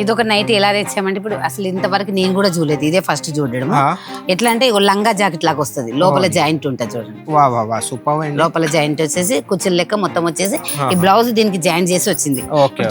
ఇది ఒక నైట్ ఎలా తెచ్చామంటే ఇప్పుడు అసలు ఇంతవరకు నేను కూడా చూడలేదు, ఇదే ఫస్ట్ చూడడం. ఎట్లా అంటే లంగా జాకెట్ లాగా వస్తుంది, లోపల జాయింట్ ఉంటుంది చూడండి. సూపర్ అండి. లోపల జాయింట్ వచ్చేసి కుర్చీల లెక్క మొత్తం వచ్చేసి ఈ బ్లౌజ్ దీనికి జాయింట్ చేసి వచ్చింది.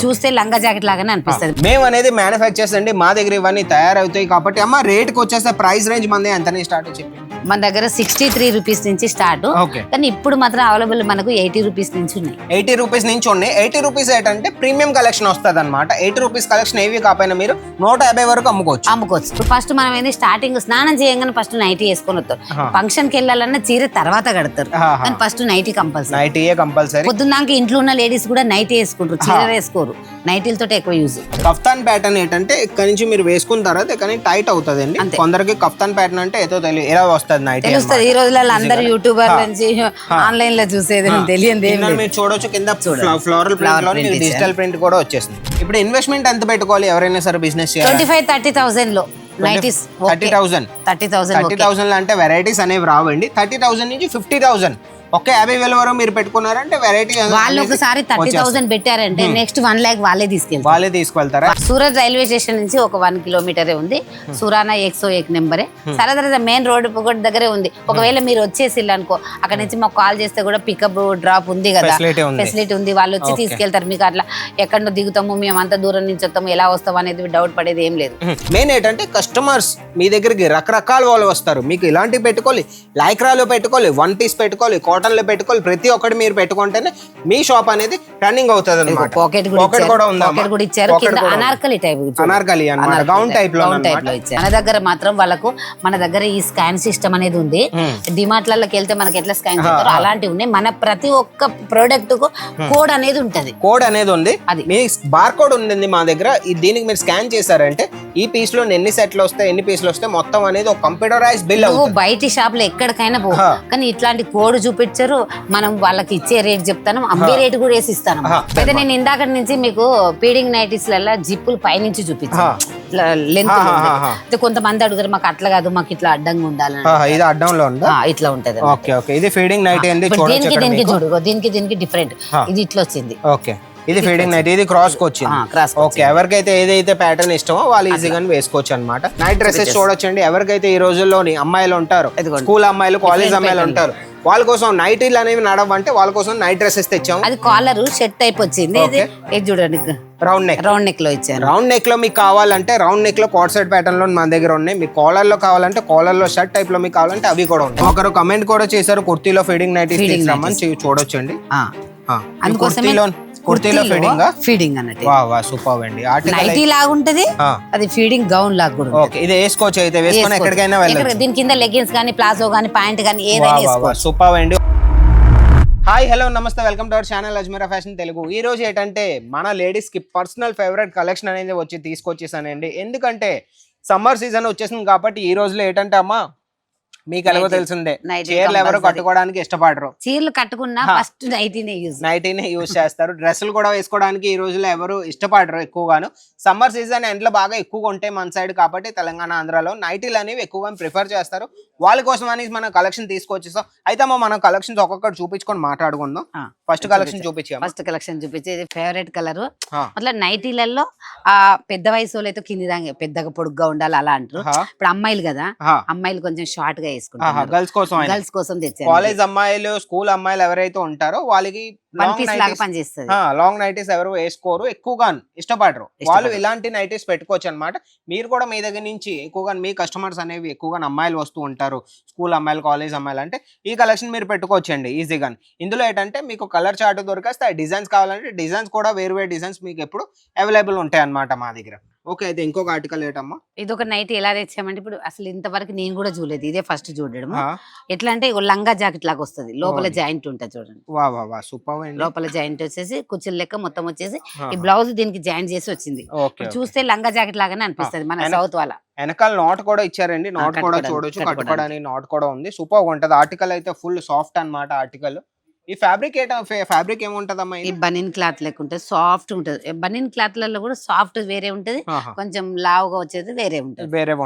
చూస్తే లంగా జాకెట్ లాగానే అనిపిస్తుంది. మేము అనేది మ్యానుఫ్యాక్చర్స్ అండి, మా దగ్గర ఇవన్నీ తయారవుతాయి కాబట్టి అమ్మ రేట్కి వచ్చేస్తే ప్రైస్ రేంజ్ మంది ఎంతనే స్టార్ట్ చెప్పి మన దగ్గర 63 రూపీస్ నుంచి స్టార్ట్, కానీ ఇప్పుడు మాత్రం అవైలబుల్ మనకు 80 రూపీస్ నుంచి ఉన్నాయి. 80 రూపీస్ నుంచి ఉన్నాయి. 80 రూపీస్ ఏంటంటే ప్రీమియం కలెక్షన్ వస్తుంది అనమాట. 80 రూపీస్ కలెక్షన్ ఏవి కాకపోయినా మీరు 150 వరకు అమ్ముకోవచ్చు. ఫస్ట్ మనం ఏంది స్టార్టింగ్ స్నానం చేయగానే ఫస్ట్ నైటీ వేసుకొని వస్తారు. ఫంక్షన్ కి వెళ్ళాలన్నా చీర తర్వాత కడతారు, కానీ ఫస్ట్ నైటీ కంపల్సరీ. పొద్దున్నాక ఇంట్లో ఉన్న లేడీస్ కూడా నైటీ వేసుకుంటారు, చీర వేసుకోరు. నైటీలతో ఎక్కువ యూజ్. కఫ్తాన్ ప్యాటర్న్ ఏంటంటే ఇక్కడ నుంచి మీరు వేసుకున్న తర్వాత కానీ టైట్ అవుతుంది అండి. కొందరికి కఫ్తాన్ ప్యాటర్న్ అంటే ఏదో తెలియదు, ఎలా వస్తుంది తెలుస్తుంది. ఈ రోజులలో అందరు యూట్యూబర్ నుంచి ఆన్లైన్ లో చూసేది తెలియదు. మీరు చూడొచ్చు కింద ఫ్లోరల్ ప్రింట్ లో డిజిటల్ ప్రింట్ కూడా వచ్చేస్తుంది. ఇప్పుడు ఇన్వెస్ట్మెంట్ ఎంత పెట్టుకోవాలి ఎవరైనా సరే బిజినెస్ 25-30,000 లో నైటీస్. 30,000 అంటే వెరైటీస్ అనేవి రావండి. 30,000 నుంచి 50,000 ఒకే 50,000 వరకు మీరు పెట్టుకున్నారంటే వెరైటీ. వాళ్ళు ఒకసారి 30,000 పెట్టారంటే నెక్స్ట్ 1 lakh వాళ్ళే తీసుకెళ్తారా. సూరత్ రైల్వే స్టేషన్ నుంచి ఒక 1 కిలోమీటరే ఉంది. సురానా 101 నెంబరే. సరదా మెయిన్ రోడ్ దగ్గరే ఉంది. ఒకవేళ మీరు వచ్చేసి అనుకో అక్కడ నుంచి మాకు కాల్ చేస్తే కూడా పికప్ డ్రాప్ ఉంది కదా, ఫెసిలిటీ ఉంది. వాళ్ళు వచ్చి తీసుకెళ్తారు. మీకు అట్లా ఎక్కడో దిగుతాము, మేము అంత దూరం నుంచి వస్తాము, ఎలా వస్తాము అనేది డౌట్ పడేది ఏం లేదు. మెయిన్ ఏంటంటే కస్టమర్స్ మీ దగ్గరికి రకరకాల వాళ్ళు వస్తారు. మీకు ఇలాంటివి పెట్టుకోవాలి, లైక్రాలో పెట్టుకోవాలి, 1 పీస్ పెట్టుకోవాలి, కాటన్ లో పెట్టుకోవాలి, ప్రతి ఒక్కటి మీరు పెట్టుకుంటేనే మీ షాప్ అనేది రన్నింగ్ అవుతుంది అనమాట. పాకెట్ కూడా ఇచ్చారు. అనార్కలి అన్నమాట, గౌన్ టైప్ లో ఇచ్చారు. మన దగ్గర మాత్రం వాళ్ళకు మన దగ్గర ఈ స్కాన్ సిస్టమ్ అనేది ఉంది. డిమార్ట్ లకి వెళ్తే మనకి ఎట్లా స్కాన్ చేస్తారో అలాంటివి ఉన్నాయి. మన ప్రతి ఒక్క ప్రోడక్ట్ కు కోడ్ అనేది ఉంటది. కోడ్ అనేది ఉంది, మీ బార్ కోడ్ ఉంది మా దగ్గర. దీనికి మీరు స్కాన్ చేశారంటే ఈ పీస్ లో ఎన్ని సెట్లు వస్తాయి, ఎన్ని పీసులు వస్తాయి మొత్తం అనేది ఒక కంప్యూటరైజ్ బిల్ అవుతుంది. బయట షాప్ లో ఎక్కడికైనా పో, కానీ ఇట్లాంటి కోడ్ చూపించారు. మనం వాళ్ళకి ఇచ్చే రేట్ చెప్తాను, అమ్మే రేట్ కూడా వేసి ఇస్తాను. అయితే నేను ఇందాక నుంచి మీకు పీడింగ్ నైటీస్ లలో జిప్పులు పైనుంచి చూపించాను. లెంత్ కొంతమంది అడుగుతారు, మాకు అట్లా కాదు, మాకు ఇట్లా అడ్డంగా ఉండాలి. ఇది అడ్డంలో ఇట్లా ఉంటది. ఇది ఫీడింగ్ నైటీ అండి. దీనికి చూడు, దీనికి డిఫరెంట్. ఇది ఇట్లా వచ్చింది. ఇది ఫీడింగ్ నైట్, ఇది క్రాస్ కి వచ్చింది. ఓకే, ఎవరికైతే ఏదైతే ప్యాటర్న్ ఇష్టమో వాళ్ళు ఈజీగా వేసుకోవచ్చు అనమాట. నైట్ డ్రెస్సెస్ చూడొచ్చండి. ఎవరికైతే ఈ రోజుల్లోని అమ్మాయిలు ఉంటారు, స్కూల్ అమ్మాయిలు, కాలేజ్ అమ్మాయిలు ఉంటారు, వాళ్ళ కోసం నైటీలు అనేవి నడవంటే వాళ్ళ కోసం నైట్ డ్రెస్సెస్ తెచ్చాము. అది కాలర్ షర్ట్ టైప్ వచ్చింది. ఇది చూడండి, రౌండ్ నెక్ లో ఇచ్చాను. రౌండ్ నెక్ లో మీకు కావాలంటే రౌండ్ నెక్ లో కోట్ సెట్ ప్యాటర్న్ లో మన దగ్గర ఉన్నాయి. మీకు కాలర్ లో కావాలంటే కాలర్ లో షర్ట్ టైప్ లో మీకు కావాలంటే అవి కూడా ఉంటాయి. ఒకరు కమెంట్ కూడా చేశారు, కుర్తీలో ఫీడింగ్ నైటీస్ తీసుకురామని. చూడొచ్చండి. కుర్తీలో ఫీడింగ్ అన్నట్టు సూపర్ అండి. నైటీ లాగా ఉంటది, అది ఫీడింగ్ గౌన్ లాగా కూడా. ఓకే, ఇది వేసుకోవచ్చు. అయితే వేసుకొని ఎక్కడికైనా వెళ్ళొచ్చు. దీని కింద లెగ్గిన్స్ గానీ, ప్లాజో గానీ, ప్యాంట్ గానీ ఏదైనా వేసుకోవచ్చు. సూపర్ అండి. హాయ్, హలో, నమస్తే, welcome to our channel Ajmeera fashion Telugu. ఈ రోజు ఏంటంటే మన లేడీస్ కి పర్సనల్ ఫేవరెట్ కలెక్షన్ అనేది తీసుకొచ్చేసానండి. ఎందుకంటే సమ్మర్ సీజన్ వచ్చేసింది కాబట్టి ఈ రోజులో ఏంటంటే అమ్మా మీకు ఎలాగో తెలిసిందే, చీరలు ఎవరు కట్టుకోవడానికి ఇష్టపడరు. చీరలు కట్టుకున్నా ఫస్ట్ నైటీనే యూజ్ చేస్తారు. డ్రెస్సులు కూడా వేసుకోవడానికి ఈ రోజుల్లో ఎవరు ఇష్టపడరు ఎక్కువగాను. సమ్మర్ సీజన్ ఎండలు బాగా ఎక్కువగా ఉంటాయి మన సైడ్ కాబట్టి తెలంగాణ, ఆంధ్రాలో నైటీలు అనేవి ఎక్కువగా ప్రిఫర్ చేస్తారు. వాళ్ళ కోసం అని మన కలెక్షన్ తీసుకొచ్చేస్తాం. అయితే మన కలెక్షన్స్ ఒక్కొక్కటి చూపించుకొని మాట్లాడుకుందాం. ఫస్ట్ కలెక్షన్ చూపించేది ఫేవరెట్ కలర్. అట్లా నైటీలలో పెద్ద వయసు వాళ్ళు అయితే కింది దాకా పెద్దగా పొడుగ్గా ఉండాలి అలా అంటారు. ఇప్పుడు అమ్మాయిలు కదా, అమ్మాయిలు కొంచెం షార్ట్ గా వేసుకుంటారు. గర్ల్స్ కోసం తెచ్చారు. కాలేజ్ అమ్మాయిలు, స్కూల్ అమ్మాయిలు ఎవరైతే ఉంటారో వాళ్ళకి లాంగ్ నైటీస్ ఎవరు వేసుకోరు, ఎక్కువగా ఇష్టపడరు. వాళ్ళు ఇలాంటి నైటీస్ పెట్టుకోవచ్చు అనమాట. మీరు కూడా మీ దగ్గర నుంచి ఎక్కువగా మీ కస్టమర్స్ అనేవి ఎక్కువగా అమ్మాయిలు వస్తూ ఉంటారు, స్కూల్ అమ్మాయిలు, కాలేజ్ అమ్మాయిలు అంటే ఈ కలెక్షన్ మీరు పెట్టుకోవచ్చండి ఈజీగా. ఇందులో ఏంటంటే మీకు కలర్ చార్ట్ దొరికేస్తే డిజైన్స్ కావాలంటే డిజైన్స్ కూడా వేరు డిజైన్స్ మీకు ఎప్పుడు అవైలబుల్ ఉంటాయి అనమాట మా దగ్గర. ఓకే, అయితే ఇంకొక ఆర్టికల్ ఏంటమ్మా? ఇది ఒక నైటీ ఎలా తెచ్చామంటే ఇప్పుడు అసలు ఇంతవరకు నేను కూడా చూడలేదు, ఇదే ఫస్ట్ చూడడం. ఎట్లా అంటే లంగా జాకెట్ లాగా వస్తుంది, లోపల జాయింట్ ఉంటుంది చూడండి. సూపర్. లోపల జాయింట్ వచ్చేసి కుర్చీల లెక్క మొత్తం వచ్చేసి ఈ బ్లౌజ్ దీనికి జాయింట్ చేసి వచ్చింది. చూస్తే లంగా జాకెట్ లాగానే అనిపిస్తుంది మన సౌత్ వాళ్ళ. వెనకాల నాట్ కూడా ఇచ్చారండి, నాట్ కూడా చూడొచ్చు, కట్టుకోవడానికి నాట్ కూడా ఉంది. సూపర్ ఉంటది. ఆర్టికల్ అయితే ఫుల్ సాఫ్ట్ అన్నమాట. ఆర్టికల్ ఈ ఫ్యాబ్రిక్ ఏముంటదమ్మా? ఈ బనిన్ క్లాత్ లెక్క ఉంటుంది, సాఫ్ట్ ఉంటది. బనిన్ క్లాత్ లలో కూడా సాఫ్ట్ వేరే ఉంటది, కొంచెం లావుగా వచ్చేది వేరే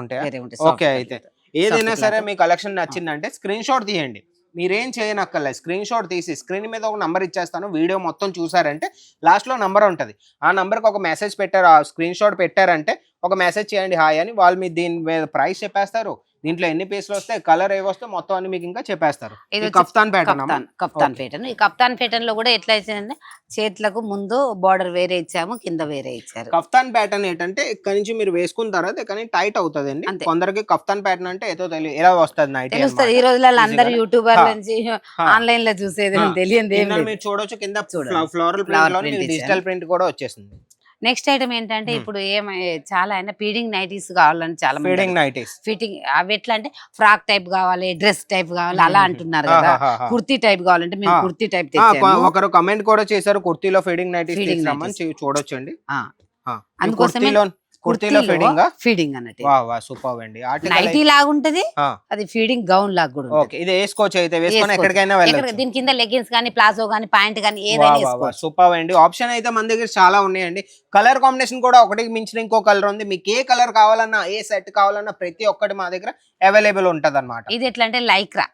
ఉంటాయి. ఓకే, అయితే ఏదైనా సరే మీ కలెక్షన్ నచ్చిందంటే స్క్రీన్ షాట్ తీయండి. మీరేం చేయనక్కర్లేదు, స్క్రీన్ షాట్ తీసి స్క్రీన్ మీద ఒక నంబర్ ఇచ్చేస్తాను, వీడియో మొత్తం చూసారంటే లాస్ట్లో నంబర్ ఉంటుంది, ఆ నంబర్కి ఒక మెసేజ్ పెట్టారు, ఆ స్క్రీన్ షాట్ పెట్టారంటే ఒక మెసేజ్ చేయండి హాయ్ అని, వాళ్ళు మీ దీని మీద ప్రైస్ చెప్పేస్తారు, దీంట్లో ఎన్ని పీసులు వస్తాయి, కలర్ ఏవి వస్తాయి మొత్తం అని మీకు ఇంకా చెప్పేస్తారు. ఇది కఫ్తాన్ ప్యాటర్న్. Kaftan pattern. ఈ కఫ్తాన్ ప్యాటర్న్ లో కూడా ఎట్లా ఇచ్చారంటే చేతులకు ముందు బార్డర్ వేరే ఇచ్చాము, కింద వేరే ఇచ్చారు. కఫ్తాన్ ప్యాటర్న్ ఏంటంటే ఇక్కడ నుంచి మీరు వేసుకున్న తర్వాత కానీ టైట్ అవుతుంది అండి. కొందరికి కఫ్తాన్ ప్యాటర్న్ అంటే ఏదో తెలియదు, ఎలా వస్తుంది నైట్ తెలుస్తుంది. ఈ రోజులలో అందరు యూట్యూబర్ నుంచి ఆన్లైన్ లో చూసేది తెలియదు. మీరు చూడొచ్చు కింద ఫ్లోరల్ ప్రింట్ లో డిజిటల్ ప్రింట్ కూడా వచ్చేసింది. నెక్స్ట్ ఐటమ్ ఏంటంటే ఇప్పుడు చాలా అయినా ఫీడింగ్ నైటీస్ కావాలని చాలా ఫీడింగ్ నైటీస్, ఫిట్టింగ్ అవి ఎట్లా అంటే ఫ్రాక్ టైప్ కావాలి, డ్రెస్ టైప్ కావాలి అలా అంటున్నారు కదా. కుర్తీ టైప్ కావాలంటే మేము కుర్తీ టైప్ తెచ్చాము. ఒకరు కమెంట్ కూడా చేశారు కుర్తీలో ఫీడింగ్ నైటీస్ చూడొచ్చండి. అందుకోసమే కుర్తీలో ఫీడింగ్ అన్నట్టు సూపర్ అండి. నైటీ లాగా ఉంటది, అది ఫీడింగ్ గౌన్ లాగా కూడా ఉంటుంది. ఇది వేసుకోవచ్చు, అయితే వేసుకొని ఎక్కడికైనా వెళ్ళొచ్చు. దీని కింద లెగిన్స్ కానీ ప్లాజో కానీ ప్యాంట్ కానీ ఏదైనా సూపర్ అండి. ఆప్షన్ అయితే మన దగ్గర చాలా ఉన్నాయండి. కలర్ కాంబినేషన్ కూడా ఒకటికి మించిన ఇంకో కలర్ ఉంది. మీకు ఏ కలర్ కావాలన్నా, ఏ సెట్ కావాలన్నా ప్రతి ఒక్కటి మా దగ్గర అవైలబుల్ ఉంటది అన్నమాట. ఇది ఎట్లా అంటే లైక్రా,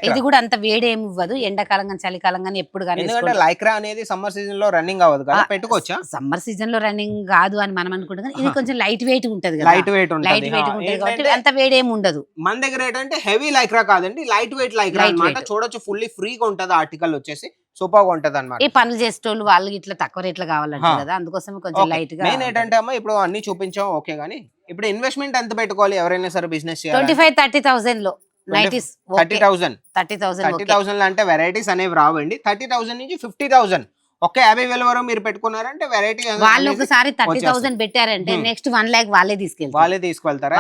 ఇది కూడా అంత వేడి ఏమి ఇవ్వదు, ఎండాకాలం కానీ చలికాలం కానీ ఎప్పుడు కానీ. ఎందుకంటే లైక్రా అనేది సమ్మర్ సీజన్ లో రన్నింగ్ అవ్వదు కదా, పెట్టుకోవచ్చా? సమ్మర్ సీజన్ లో రన్నింగ్ కాదు అని మనం అనుకుంటాం కానీ ఇది కొంచెం లైట్ వెయిట్ ఉంటది కదా, లైట్ వెయిట్ ఉంటుంది కాబట్టి అంత వేడి ఏమి ఉండదు. మన దగ్గర ఏంటంటే హెవీ లైక్రా కాదండి, లైట్ వెయిట్ లైక్రా అన్నమాట. చూడొచ్చు, ఫుల్లీ ఫ్రీగా ఉంటది, ఆర్టికల్ వచ్చేసి సూపర్ గా ఉంటది అన్నమాట. ఈ పనులు చేసేటోళ్ళు వాళ్ళు ఇట్లా తక్కువ రేట్లు కావాలంటే కదా, అందుకోసం కొంచెం లైట్ గా. మెయిన్ ఏంటంటే అమ్మా ఇప్పుడు అన్ని చూపించాం ఓకే, గానీ ఇప్పుడు ఇన్వెస్ట్మెంట్ ఎంత పెట్టుకోవాలి ఎవరైనా సరే బిజినెస్ చేయాలి? 25-30,000 లో నైటీస్. 30,000 అంటే వెరైటీస్ అనేవి రావండి. 30,000 నుంచి 50,000 ఒక 50,000 వరకు మీరు పెట్టుకున్నారంటే వెరైటీ. వాళ్ళు ఒకసారి 30,000 పెట్టారంటే నెక్స్ట్ 1 lakh వాళ్ళే తీసుకెళ్తారా?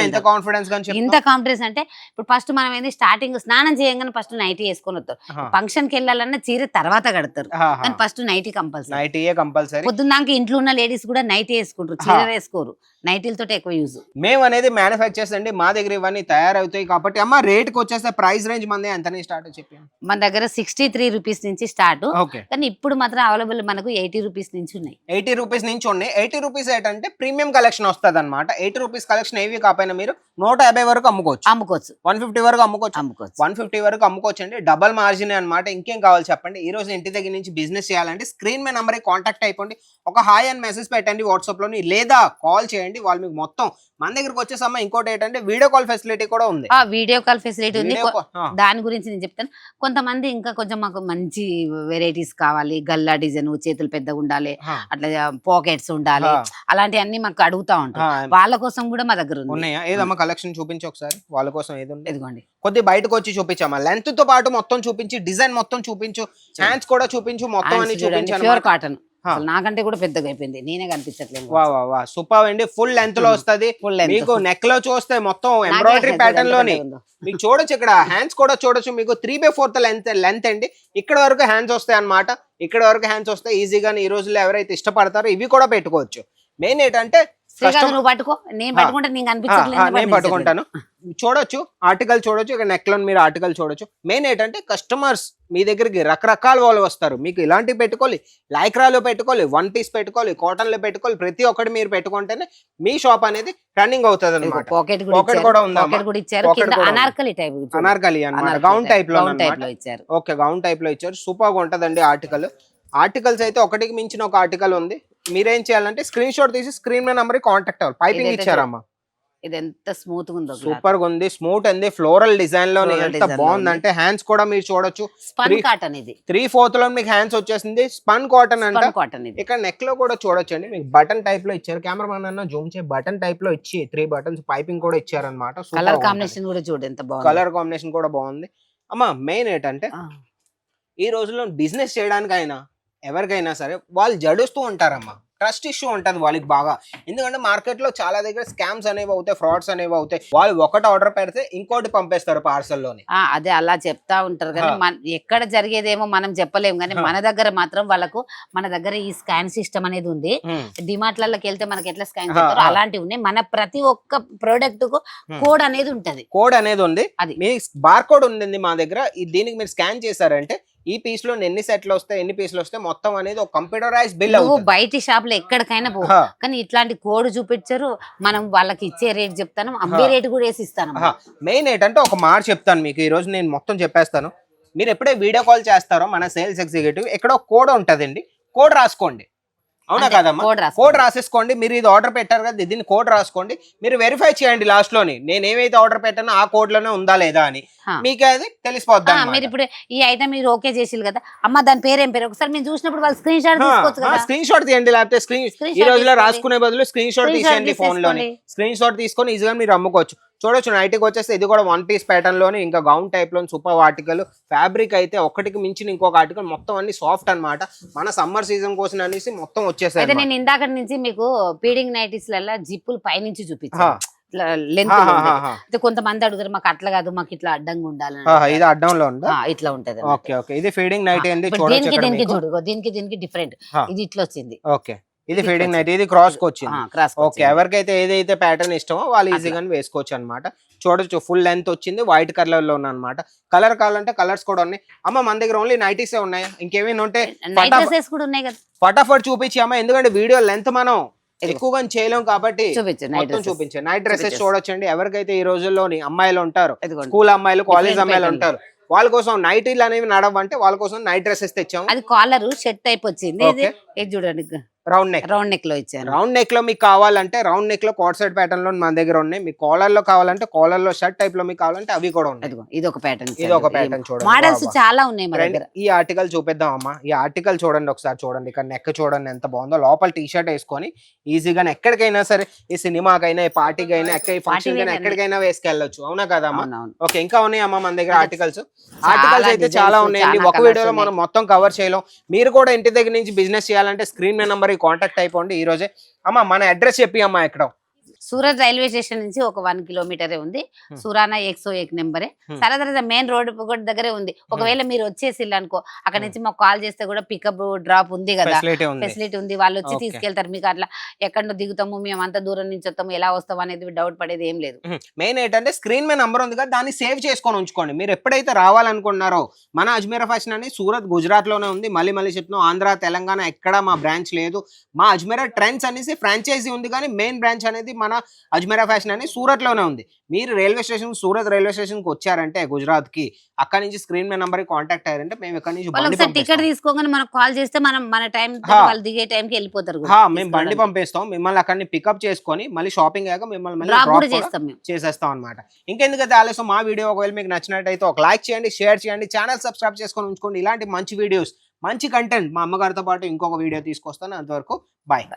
ఎంత కాన్ఫిడెన్స్ ఇంత కాన్ఫిడెన్స్ అంటే ఇప్పుడు ఫస్ట్ మనం ఏంది స్టార్టింగ్ స్నానం చేయగానే ఫస్ట్ నైటీ వేసుకొని వస్తారు. ఫంక్షన్ కి వెళ్ళాలన్నా చీర తర్వాత కడతారు, కానీ ఫస్ట్ నైటీ కంపల్సరీ. పొద్దున్నాక ఇంట్లో ఉన్న లేడీస్ కూడా నైటీ వేసుకుంటారు, చీర వేసుకోరు. నైటీలతో ఎక్కువ యూజ్. మేము అనేది మ్యానుఫ్యాక్చర్స్ అండి, మా దగ్గర ఇవన్నీ తయారవుతాయి కాబట్టి. అమ్మ రేట్ కి వచ్చేస్తే ప్రైస్ రేంజ్ మంది ఎంతనే స్టార్ట్ చెప్పి? మన దగ్గర 63 రూపీస్ నుంచి స్టార్ట్, కానీ ఇప్పుడు మాత్రం అవైలబుల్ మనకు 80 రూపీస్ నుంచి ఉన్నాయి. 80 రూపీస్ నుంచి ఉన్నాయి. 80 రూపీస్ ఏంటంటే ప్రీమియం కలెక్షన్ వస్తుంది అనమాట. 80 రూపీస్ కలెక్షన్ ఏవి కాకపోయినా మీరు 150 వరకు అమ్ముకోవచ్చు, 150 వరకు అమ్ముకోవచ్చు, 150 వరకు అమ్ముకోవచ్చు అండి. డబల్ మార్జిన్ అనమాట. ఇంకేం కావాలి చెప్పండి? ఈ రోజు ఇంటి దగ్గర నుంచి బిజినెస్ చేయాలంటే స్క్రీన్ మీద నంబర్ కాంటాక్ట్ అయిపోండి, ఒక హాయ్ అని మెసేజ్ పెట్టండి వాట్సాప్ లోని, లేదా కాల్ చేయండి. వాళ్ళు మీకు మొత్తం మన దగ్గరకు వచ్చేసమ్మా. ఇంకోటి ఏంటంటే వీడియో కాల్ ఫెసిలిటీ కూడా ఉంది. వీడియో కాల్ ఫెసిలిటీ ఉంది, దాని గురించి నేను చెప్తాను. కొంతమంది ఇంకా కొంచెం మాకు మంచి వెరైటీస్ కావాలి, గల్లా డిజైన్, చేతులు పెద్దగా ఉండాలి, అట్లా పాకెట్స్ ఉండాలి, అలాంటివన్నీ మాకు అడుగుతా ఉంటారు. వాళ్ళ కోసం కూడా మా దగ్గర ఉన్నాయా? ఏదమ్మా కలెక్షన్ చూపించి ఒకసారి వాళ్ళ కోసం. ఏది ఉంది? ఇదిగోండి, కొద్ది బయటకు వచ్చి చూపించామా, లెంత్ తో పాటు మొత్తం చూపించి, డిజైన్ మొత్తం చూపించు, హ్యాండ్స్ కూడా చూపించు, మొత్తం అన్ని చూపించాను. ప్యూర్ కాటన్, నాకంటే కూడా పెద్దగా అయిపోయింది, నేనే కనిపించట్లేదు. సూపర్ అండి. ఫుల్ లెంత్ లో వస్తది. మీకు నెక్ లో చూస్తే మొత్తం ఎంబ్రాయిడరీ ప్యాటర్న్ లోని మీకు చూడొచ్చు. ఇక్కడ హ్యాండ్స్ కూడా చూడొచ్చు. మీకు 3/4 లెంత్ అండి. ఇక్కడ వరకు హ్యాండ్స్ వస్తాయి అన్నమాట. ఇక్కడ వరకు హ్యాండ్స్ వస్తాయి ఈజీగా. ఈ రోజుల్లో ఎవరైతే ఇష్టపడతారో ఇవి కూడా పెట్టుకోవచ్చు. మెయిన్ ఏంటంటే నువ్వు పట్టుకో, నేను పట్టుకుంటాను. చూడొచ్చు, ఆర్టికల్ చూడొచ్చు. ఇక్కడ నెక్ లో మీరు ఆర్టికల్ చూడొచ్చు. మెయిన్ ఏంటంటే కస్టమర్స్ మీ దగ్గరికి రకరకాల వాళ్ళు వస్తారు. మీకు ఇలాంటివి పెట్టుకోవాలి, లైక్రాలో పెట్టుకోవాలి, 1 పీస్ పెట్టుకోవాలి, కాటన్ లో పెట్టుకోవాలి, ప్రతి ఒక్కటి మీరు పెట్టుకుంటేనే మీ షాప్ అనేది రన్నింగ్ అవుతుంది అనమాట. పాకెట్ కూడా అనార్కలి అన్నమాట, గౌన్ టైప్ లో ఇచ్చారు. ఓకే, గౌన్ టైప్ లో ఇచ్చారు. సూపర్ గా ఉంటదండి ఆర్టికల్. ఆర్టికల్స్ అయితే ఒకటికి మించిన ఒక ఆర్టికల్ ఉంది. మీరేం చేయాలంటే స్క్రీన్ షాట్ తీసి స్క్రీన్ మీద నంబర్ కాంటాక్ట్ అవ్వాలి. పైపింగ్ ఇచ్చారమ్మా, ఇది ఎంత స్మూత్ గా ఉందో, సూపర్ గా ఉంది. స్మూత్ అండి, ఫ్లోరల్ డిజైన్ లో ఎంత బాగుందంటే. హ్యాండ్స్ కూడా మీరు చూడొచ్చు, స్పన్ కాటన్. ఇది 3/4 లో మీకు హ్యాండ్స్ వచ్చేసింది, స్పన్ కాటన్ అంటే. ఇక్కడ నెక్ లో కూడా చూడొచ్చు అండి, మీకు బటన్ టైప్ లో ఇచ్చారు. కెమెరామెన్ అన్న జూమ్ చే, బటన్ టైప్ లో ఇచ్చి 3 బటన్స్ పైపింగ్ కూడా ఇచ్చారనమాట. కలర్ కాంబినేషన్ కూడా చూడండి ఎంత బాగుంది. కలర్ కాంబినేషన్ కూడా బాగుంది అమ్మా. మెయిన్ ఏంటంటే ఈ రోజుల్లో బిజినెస్ చేయడానికైనా ఎవరికైనా సరే వాళ్ళు జడుస్తూ ఉంటారమ్మా. ట్రస్ట్ ఇష్యూ ఉంటుంది వాళ్ళకి బాగా. ఎందుకంటే మార్కెట్ లో చాలా దగ్గర స్కామ్స్ అనేవి అవుతాయి, ఫ్రాడ్స్ అనేవి అవుతాయి. వాళ్ళు ఒకటి ఆర్డర్ పెడితే ఇంకోటి పంపేస్తారు పార్సల్ లోని. అదే అలా చెప్తా ఉంటారు కానీ ఎక్కడ జరిగేదేమో మనం చెప్పలేము. కానీ మన దగ్గర మాత్రం వాళ్ళకు, మన దగ్గర ఈ స్కాన్ సిస్టమ్ అనేది ఉంది. డిమార్ట్ లకి వెళ్తే మనకి ఎట్లా స్కాన్ చేస్తారో అలాంటివి ఉన్నాయి. మన ప్రతి ఒక్క ప్రోడక్ట్ కు కోడ్ అనేది ఉంటది. కోడ్ అనేది ఉంది, అది మీ బార్ కోడ్ ఉంది మా దగ్గర. దీనికి మీరు స్కాన్ చేశారంటే ఈ పీస్ లో ఎన్ని సెట్లు వస్తాయి, ఎన్ని పీసులు వస్తాయి మొత్తం అనేది ఒక కంప్యూటరైజ్ బిల్ అవుతుంది. బయట షాప్ లో ఎక్కడికైనా పో, కానీ ఇట్లాంటి కోడ్ చూపించారు. మనం వాళ్ళకి ఇచ్చే రేట్ చెప్తాను, అమ్మే రేట్ కూడా వేసి ఇస్తాను. మెయిన్ ఏంటంటే ఒక మాట చెప్తాను మీకు, ఈ రోజు నేను మొత్తం చెప్పేస్తాను. మీరు ఎప్పుడే వీడియో కాల్ చేస్తారో మన సేల్స్ ఎగ్జిక్యూటివ్ ఎక్కడో కోడ్ ఉంటదండి, కోడ్ రాసుకోండి. అవునా కదమ్మా? కోడ్ రాసేసుకోండి. మీరు ఇది ఆర్డర్ పెట్టారు కదా, దీన్ని కోడ్ రాసుకోండి. మీరు వెరిఫై చేయండి లాస్ట్ లోని నేను ఏవైతే ఆర్డర్ పెట్టానో ఆ కోడ్ లోనే ఉందా లేదా అని, మీకు అది తెలిసిపోద్ది. మీరు ఇప్పుడు ఈ ఐటమ్ మీరు ఓకే చేసిరు కదా అమ్మ, దాని పేరు ఏం పేరు ఒకసారి మీరు చూసినప్పుడు వాళ్ళు స్క్రీన్ షాట్ తీసుకోవచ్చు కదా. స్క్రీన్ షాట్ తీయండి, లేకపోతే ఈ రోజులో రాసుకునే బదులు స్క్రీన్ షాట్ తీసేయండి ఫోన్ లోని. స్క్రీన్ షాట్ తీసుకొని ఈజీగా మీరు అమ్ముకోవచ్చు. చూడొచ్చు నైట్కి వచ్చేస్తే ఇది కూడా 1 పీస్ ప్యాటర్న్ లోని, ఇంకా గౌన్ టైప్ లో సూపర్ ఆర్టికల్. ఫ్యాబ్రిక్ అయితే ఒకటికి మించిన ఇంకొక ఆర్టికల్, మొత్తం అన్ని సాఫ్ట్ అన్నమాట. మన సమ్మర్ సీజన్ కోసం అనేసి మొత్తం వచ్చేసాయి. నేను ఇందాక నుంచి మీకు పీడింగ్ నైటీస్ లలో జిప్పులు పైనుంచి చూపించాను, లెంత్. కొంతమంది అడుగుతారు మాకు అట్లా కాదు, మాకు ఇట్లా అడ్డంగా ఉండాలని. ఇది అడ్డంలో ఉందా? ఇట్లా ఉంటది. ఓకే ఓకే, ఇది ఫీడింగ్ నైటీ అండి. దీనికి చూడు, దీనికి డిఫరెంట్. ఇది ఇట్లా వచ్చింది. ఓకే, ఇది ఫీడింగ్ నైట్, ఇది క్రాస్ కి వచ్చింది. ఓకే, ఎవరికైతే ఏదైతే ప్యాటర్న్ ఇష్టమో వాళ్ళు ఈజీగా వేసుకోవచ్చు అనమాట. చూడొచ్చు ఫుల్ లెంత్ వచ్చింది, వైట్ కలర్ లో ఉన్నమాట. కలర్ కావాలంటే కలర్స్ కూడా ఉన్నాయి. అమ్మ మన దగ్గర ఓన్లీ నైటీసే ఉన్నాయి, ఇంకేమైనా ఉంటే ఫటాఫట్ చూపించి అమ్మ, ఎందుకంటే వీడియో లెంత్ మనం ఎక్కువగా చేయలేం కాబట్టి మొత్తం చూపించే నైట్ డ్రెస్సెస్ చూడొచ్చండి. ఎవరికైతే ఈ రోజుల్లోని అమ్మాయిలు ఉంటారు, స్కూల్ అమ్మాయిలు, కాలేజ్ అమ్మాయిలు ఉంటారు, వాళ్ళ కోసం నైటీలు అనేవి నడవంటే వాళ్ళ కోసం నైట్ డ్రెస్సెస్ తెచ్చాము. అది కాలర్ షర్ట్ టైప్ వచ్చింది, ఇది చూడండి రౌండ్ నెక్ లో ఇచ్చాను. రౌండ్ నెక్ లో మీకు కావాలంటే రౌండ్ నెక్ లో కోట్ సెట్ ప్యాటర్న్ లో మన దగ్గర ఉన్నాయి. మీకు కాలర్ లో కావాలంటే కాలర్ లో షర్ట్ టైప్ లో మీకు కావాలంటే అవి కూడా ఉన్నాయి. ఇది ఒక ప్యాటర్న్, చూడండి. మోడల్స్ చాలా ఉన్నాయి మన దగ్గర. ఈ ఆర్టికల్ చూపిద్దాం అమ్మా. ఈ ఆర్టికల్ చూడండి ఒకసారి, చూడండి ఇక్కడ నెక్ చూడండి ఎంత బాగుందో. లోపల టీ షర్ట్ వేసుకొని ఈజీగా ఎక్కడికైనా సరే, ఈ సినిమాకైనా, ఈ పార్టీకైనా, ఫంక్షన్ కైనా ఎక్కడికైనా వేసుకెళ్ళొచ్చు. అవునా కదమ్మా? ఓకే, ఇంకా ఉన్నాయి అమ్మా మన దగ్గర ఆర్టికల్స్ అయితే చాలా ఉన్నాయండి. ఒక వీడియోలో మనం మొత్తం కవర్ చేయలేం. మీరు కూడా ఇంటి దగ్గర నుంచి బిజినెస్ చేయాలంటే స్క్రీన్ మీద నంబర్ కాంటాక్ట్ అయిపోండి ఈ రోజే. అమ్మా మన అడ్రస్ చెప్పి అమ్మా. ఎక్కడ? సూరత్ రైల్వే స్టేషన్ నుంచి ఒక 1 కిలోమీటరే ఉంది. సురానా 101 నెంబరే. సరదా మెయిన్ రోడ్ దగ్గరే ఉంది. ఒకవేళ మీరు వచ్చేసిల్లు అనుకో, అక్కడ నుంచి మాకు కాల్ చేస్తే కూడా పికప్ డ్రాప్ ఉంది కదా, ఫెసిలిటీ ఉంది. వాళ్ళు వచ్చి తీసుకెళ్తారు. మీకు అట్లా ఎక్కడ దిగుతాము, మేము అంత దూరం నుంచి వస్తాము, ఎలా వస్తాము అనేది డౌట్ పడేది ఏం లేదు. మెయిన్ ఏంటంటే స్క్రీన్ మీద నంబర్ ఉంది కదా, దాన్ని సేవ్ చేసుకొని ఉంచుకోండి. మీరు ఎప్పుడైతే రావాలనుకున్నారో, మన అజ్మీరా ఫ్యాషన్ అని సూరత్ గుజరాత్ లోనే ఉంది. మళ్ళీ చెప్తున్నాం, ఆంధ్ర తెలంగాణ ఎక్కడ మా బ్రాంచ్ లేదు. మా అజ్మీరా ట్రెండ్స్ అనేసి ఫ్రాంచైజీ ఉంది, కానీ మెయిన్ బ్రాంచ్ అనేది మన అజ్మీరా ఫ్యాషన్ అని సూరత్ లోనే ఉంది. మీరు railway station, Surat railway station కి వచ్చారంటే గుజరాత్ కి, అక్కడ నుంచి స్క్రీన్ మీద నంబర్ కాంటాక్ట్ అయ్యారంటే మేము ఇక్కడ నుంచి టికెట్ తీసుకోగానే మనకు కాల్ చేస్తే మనం మన టైం వాళ్ళు దిగే టైం కి వెళ్ళిపోతారు. మేము బండి పంపిస్తాం, మిమ్మల్ని అక్కడిని పికప్ చేసుకొని మళ్ళీ షాపింగ్ అయ్యాక మిమ్మల్ని చేసేస్తాం అనమాట. ఇంకెందుకైతే ఆలస్యం, మా వీడియో ఒకవేళ మీకు నచ్చినట్టయితే ఒక లైక్ చేయండి, షేర్ చేయండి, ఛానల్ సబ్స్క్రైబ్ చేసుకొని ఉంచుకోండి. ఇలాంటి మంచి వీడియోస్, మంచి కంటెంట్ మా అమ్మగారితో పాటు ఇంకొక వీడియో తీసుకొస్తాను. అంతవరకు బాయ్.